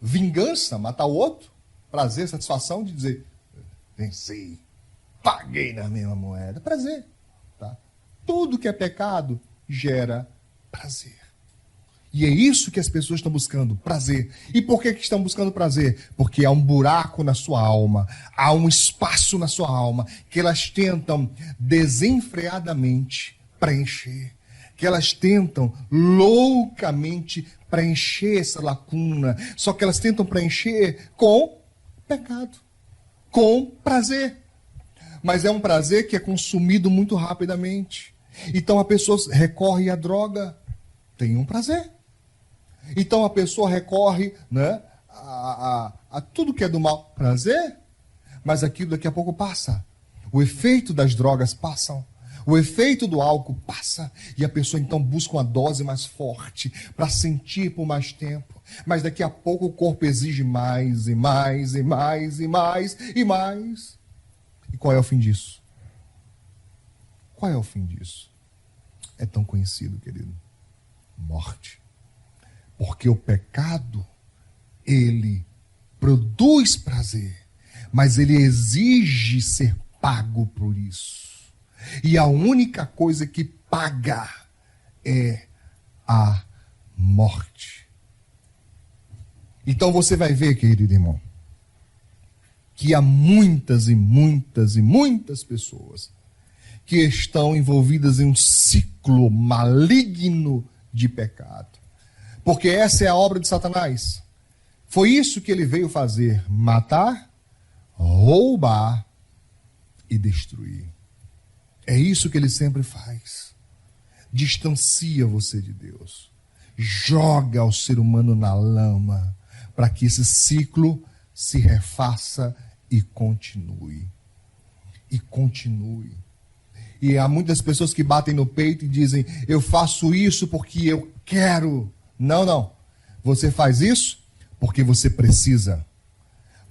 Vingança, matar o outro, prazer, satisfação de dizer, vencei, paguei na mesma moeda, prazer. Tá? Tudo que é pecado gera prazer. E é isso que as pessoas estão buscando, prazer. E por que estão buscando prazer? Porque há um buraco na sua alma, há um espaço na sua alma que elas tentam desenfreadamente preencher. Que elas tentam loucamente preencher essa lacuna. Só que elas tentam preencher com pecado, com prazer. Mas é um prazer que é consumido muito rapidamente. Então a pessoa recorre à droga, tem um prazer. Então a pessoa recorre, né, a tudo que é do mal, prazer, mas aquilo daqui a pouco passa. O efeito das drogas passa, o efeito do álcool passa, e a pessoa então busca uma dose mais forte para sentir por mais tempo. Mas daqui a pouco o corpo exige mais e mais e mais e mais e mais. E qual é o fim disso? Qual é o fim disso? É tão conhecido, querido. Morte. Porque o pecado, ele produz prazer, mas ele exige ser pago por isso. E a única coisa que paga é a morte. Então você vai ver, querido irmão, que há muitas e muitas e muitas pessoas que estão envolvidas em um ciclo maligno de pecado. Porque essa é a obra de Satanás. Foi isso que ele veio fazer: matar, roubar e destruir. É isso que ele sempre faz. Distancia você de Deus. Joga o ser humano na lama para que esse ciclo se refaça e continue. E continue. E há muitas pessoas que batem no peito e dizem: eu faço isso porque eu quero. Não, não. Você faz isso porque você precisa.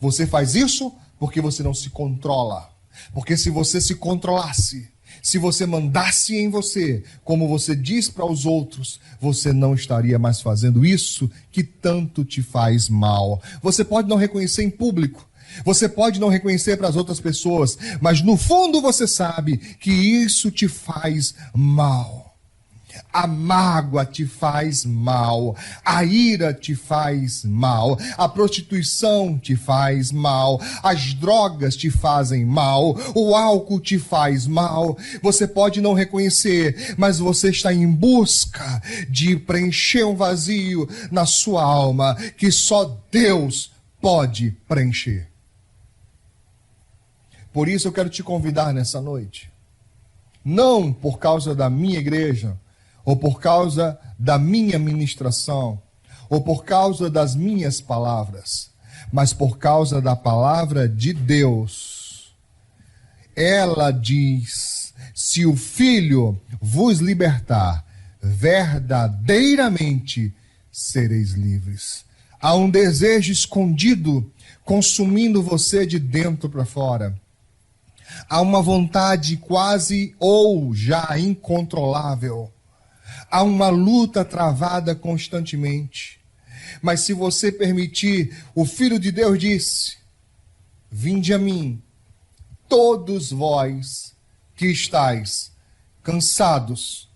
Você faz isso porque você não se controla. Porque se você se controlasse, se você mandasse em você, como você diz para os outros, você não estaria mais fazendo isso que tanto te faz mal. Você pode não reconhecer em público, você pode não reconhecer para as outras pessoas, mas no fundo você sabe que isso te faz mal. A mágoa te faz mal, a ira te faz mal, a prostituição te faz mal, as drogas te fazem mal, o álcool te faz mal. Você pode não reconhecer, mas você está em busca de preencher um vazio na sua alma que só Deus pode preencher. Por isso eu quero te convidar nessa noite, não por causa da minha igreja, ou por causa da minha ministração, ou por causa das minhas palavras, mas por causa da palavra de Deus. Ela diz: se o Filho vos libertar, verdadeiramente sereis livres. Há um desejo escondido consumindo você de dentro para fora. Há uma vontade quase ou já incontrolável. Há uma luta travada constantemente. Mas se você permitir, o Filho de Deus disse: vinde a mim, todos vós que estáis cansados,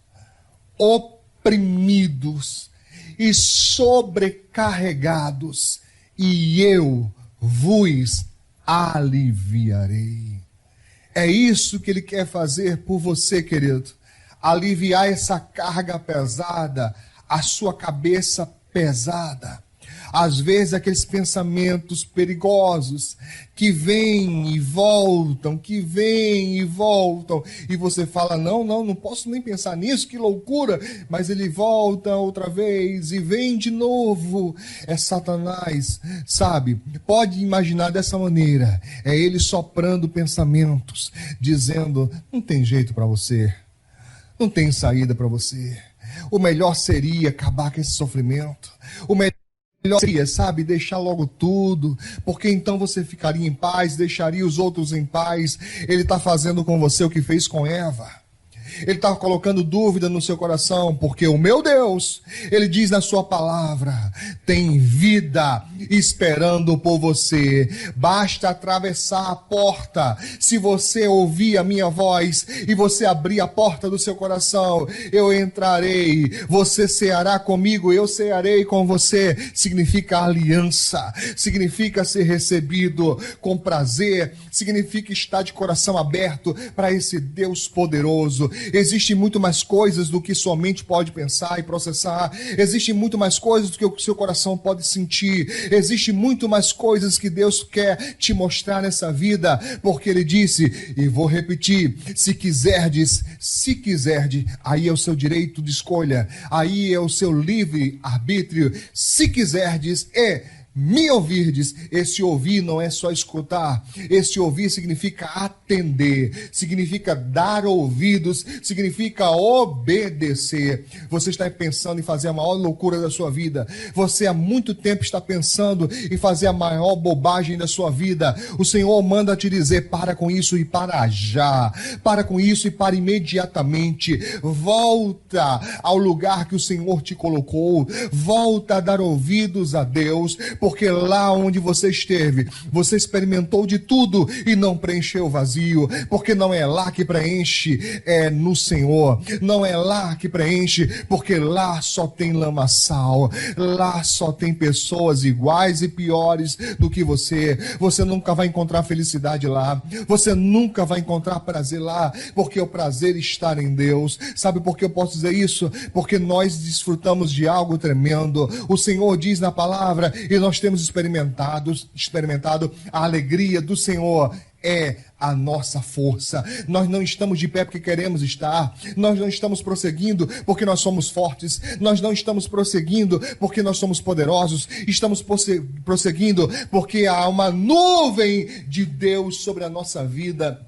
oprimidos e sobrecarregados, e eu vos aliviarei. É isso que ele quer fazer por você, querido. Aliviar essa carga pesada, a sua cabeça pesada. Às vezes aqueles pensamentos perigosos que vêm e voltam, que vêm e voltam, e você fala: não posso nem pensar nisso, que loucura, mas ele volta outra vez e vem de novo. É Satanás, sabe? Pode imaginar dessa maneira, é ele soprando pensamentos, dizendo: não tem jeito para você, não tem saída para você, o melhor seria acabar com esse sofrimento, o melhor melhor seria, sabe, deixar logo tudo, porque então você ficaria em paz, deixaria os outros em paz. Ele está fazendo com você o que fez com Eva. Ele está colocando dúvida no seu coração, porque o meu Deus, Ele diz na sua palavra, tem vida esperando por você. Basta atravessar a porta. Se você ouvir a minha voz e você abrir a porta do seu coração, eu entrarei, você ceará comigo, eu cearei com você. Significa aliança, significa ser recebido com prazer, significa estar de coração aberto para esse Deus poderoso. Existem muito mais coisas do que sua mente pode pensar e processar. Existem muito mais coisas do que o seu coração pode sentir. Existem muito mais coisas que Deus quer te mostrar nessa vida, porque Ele disse, e vou repetir, se quiserdes, aí é o seu direito de escolha, aí é o seu livre arbítrio. Se quiserdes, me ouvirdes. Esse ouvir não é só escutar. Esse ouvir significa atender, significa dar ouvidos, significa obedecer. Você está pensando em fazer a maior loucura da sua vida. Você há muito tempo está pensando em fazer a maior bobagem da sua vida. O Senhor manda te dizer, para com isso e para já. Para com isso e para imediatamente. Volta ao lugar que o Senhor te colocou. Volta a dar ouvidos a Deus, porque lá onde você esteve, você experimentou de tudo e não preencheu o vazio, porque não é lá que preenche, é no Senhor. Não é lá que preenche, porque lá só tem lamaçal, lá só tem pessoas iguais e piores do que você. Você nunca vai encontrar felicidade lá, você nunca vai encontrar prazer lá, porque o prazer está em Deus. Sabe por que eu posso dizer isso? Porque nós desfrutamos de algo tremendo. O Senhor diz na palavra, e nós temos experimentado a alegria do Senhor. É a nossa força. Nós não estamos de pé porque queremos estar. Nós não estamos prosseguindo porque nós somos fortes. Nós não estamos prosseguindo porque nós somos poderosos. Estamos prosseguindo porque há uma nuvem de Deus sobre a nossa vida.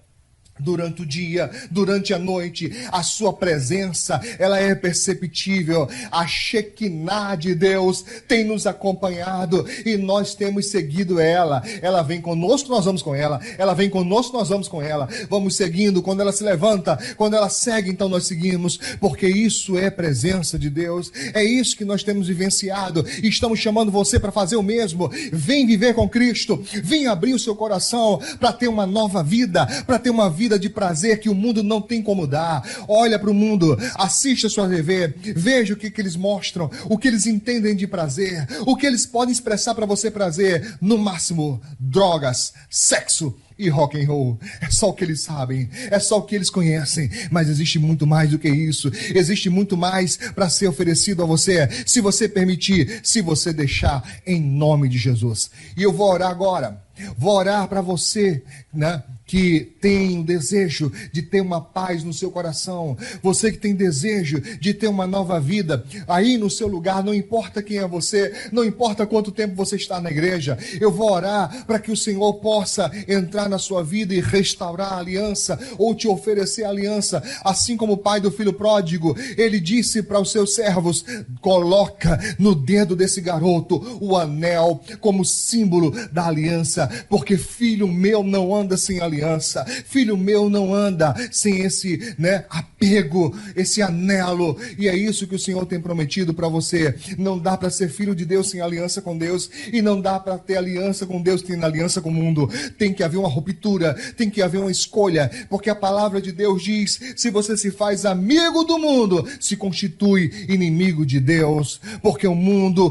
Durante o dia, durante a noite, a sua presença, ela é perceptível. A Shekinah de Deus tem nos acompanhado e nós temos seguido ela. Ela vem conosco, nós vamos com ela. Ela vem conosco, nós vamos com ela. Vamos seguindo. Quando ela se levanta, quando ela segue, então nós seguimos, porque isso é presença de Deus. É isso que nós temos vivenciado e estamos chamando você para fazer o mesmo. Vem viver com Cristo. Vem abrir o seu coração para ter uma nova vida, para ter uma vida de prazer que o mundo não tem como dar. Olha para o mundo, assista a sua TV, veja o que eles mostram, o que eles entendem de prazer, o que eles podem expressar para você prazer. No máximo, drogas, sexo e rock and roll. É só o que eles sabem, é só o que eles conhecem, mas existe muito mais do que isso. Existe muito mais para ser oferecido a você, se você permitir, se você deixar, em nome de Jesus. E eu vou orar agora. Vou orar para você, né, que tem o desejo de ter uma paz no seu coração. Você que tem desejo de ter uma nova vida. Aí no seu lugar, não importa quem é você, não importa quanto tempo você está na igreja. Eu vou orar para que o Senhor possa entrar na sua vida e restaurar a aliança, ou te oferecer a aliança. Assim como o pai do filho pródigo, ele disse para os seus servos, coloca no dedo desse garoto o anel como símbolo da aliança. Porque filho meu não anda sem aliança, filho meu não anda sem esse, apego, esse anelo. E é isso que o Senhor tem prometido para você. Não dá para ser filho de Deus sem aliança com Deus, e não dá para ter aliança com Deus sem aliança com o mundo. Tem que haver uma ruptura, tem que haver uma escolha, porque a palavra de Deus diz, se você se faz amigo do mundo, se constitui inimigo de Deus, porque o mundo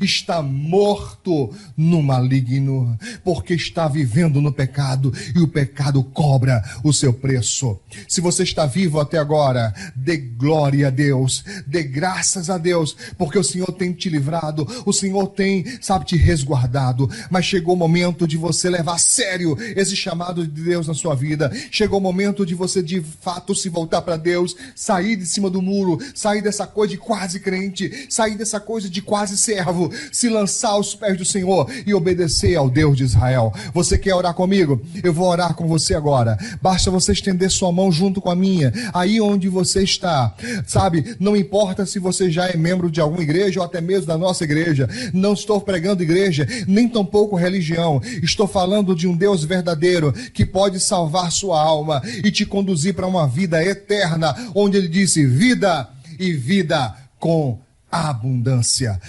está morto no maligno, porque está vivendo no pecado, e o pecado cobra o seu preço. Se você está vivo até agora, dê glória a Deus, dê graças a Deus, porque o Senhor tem te livrado, o Senhor tem, te resguardado. Mas chegou o momento de você levar a sério esse chamado de Deus na sua vida. Chegou o momento de você de fato se voltar para Deus, sair de cima do muro, sair dessa coisa de quase crente, sair dessa coisa de quase servo, devo se lançar aos pés do Senhor e obedecer ao Deus de Israel. Você quer orar comigo? Eu vou orar com você agora. Basta você estender sua mão junto com a minha, aí onde você está. Sabe, não importa se você já é membro de alguma igreja ou até mesmo da nossa igreja. Não estou pregando igreja, nem tampouco religião. Estou falando de um Deus verdadeiro que pode salvar sua alma e te conduzir para uma vida eterna, onde Ele disse vida e vida com abundância.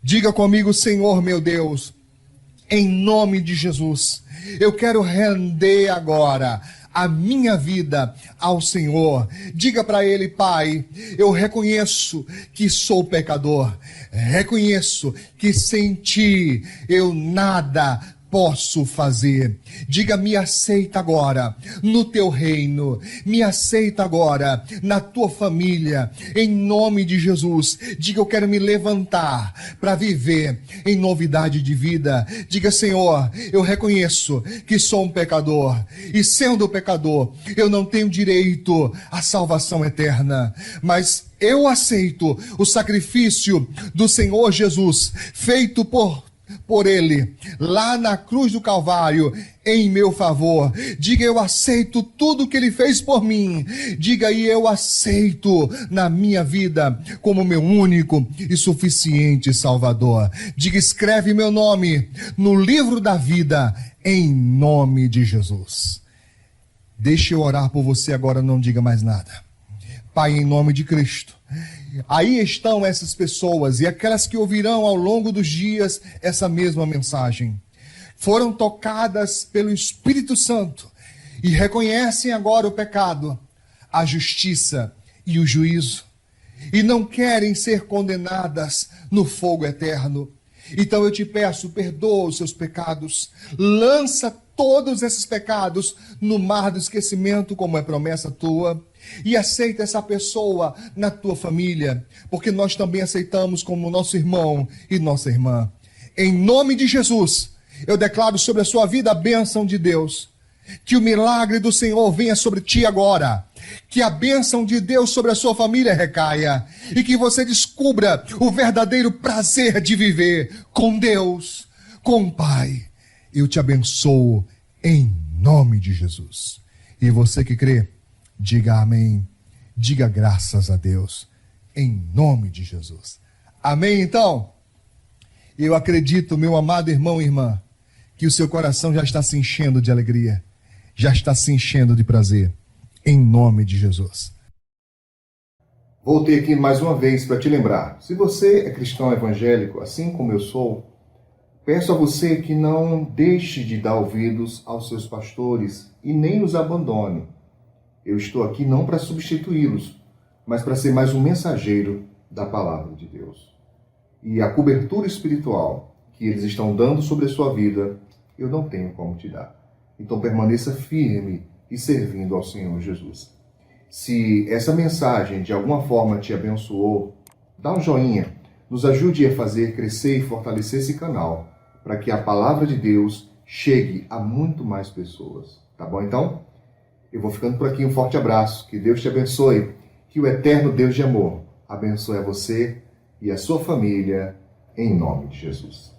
Diga comigo: Senhor meu Deus, em nome de Jesus, eu quero render agora a minha vida ao Senhor. Diga para Ele: Pai, eu reconheço que sou pecador, reconheço que sem Ti eu nada posso fazer. Diga: me aceita agora no teu reino, me aceita agora na tua família, em nome de Jesus. Diga: eu quero me levantar para viver em novidade de vida. Diga: Senhor, eu reconheço que sou um pecador, e sendo pecador, eu não tenho direito à salvação eterna, mas eu aceito o sacrifício do Senhor Jesus, feito por Ele, lá na cruz do Calvário, em meu favor. Diga: eu aceito tudo que Ele fez por mim. Diga: e eu aceito na minha vida como meu único e suficiente Salvador. Diga: escreve meu nome no livro da vida, em nome de Jesus. Deixa eu orar por você agora, não diga mais nada. Pai, em nome de Cristo, aí estão essas pessoas e aquelas que ouvirão ao longo dos dias essa mesma mensagem. Foram tocadas pelo Espírito Santo e reconhecem agora o pecado, a justiça e o juízo, e não querem ser condenadas no fogo eterno. Então eu te peço, perdoa os seus pecados, lança todos esses pecados no mar do esquecimento, como é promessa tua, e aceita essa pessoa na tua família, porque nós também aceitamos como nosso irmão e nossa irmã. Em nome de Jesus, eu declaro sobre a sua vida a bênção de Deus. Que o milagre do Senhor venha sobre ti agora. Que a bênção de Deus sobre a sua família recaia. E que você descubra o verdadeiro prazer de viver com Deus, com o Pai. Eu te abençoo em nome de Jesus. E você que crê, diga amém. Diga graças a Deus, em nome de Jesus. Amém, então? Eu acredito, meu amado irmão e irmã, que o seu coração já está se enchendo de alegria, já está se enchendo de prazer, em nome de Jesus. Voltei aqui mais uma vez para te lembrar, se você é cristão evangélico, assim como eu sou, peço a você que não deixe de dar ouvidos aos seus pastores e nem os abandone. Eu estou aqui não para substituí-los, mas para ser mais um mensageiro da palavra de Deus. E a cobertura espiritual que eles estão dando sobre a sua vida, eu não tenho como te dar. Então permaneça firme e servindo ao Senhor Jesus. Se essa mensagem de alguma forma te abençoou, dá um joinha, nos ajude a fazer crescer e fortalecer esse canal, para que a palavra de Deus chegue a muito mais pessoas. Tá bom então? Eu vou ficando por aqui, um forte abraço, que Deus te abençoe, que o eterno Deus de amor abençoe a você e a sua família, em nome de Jesus.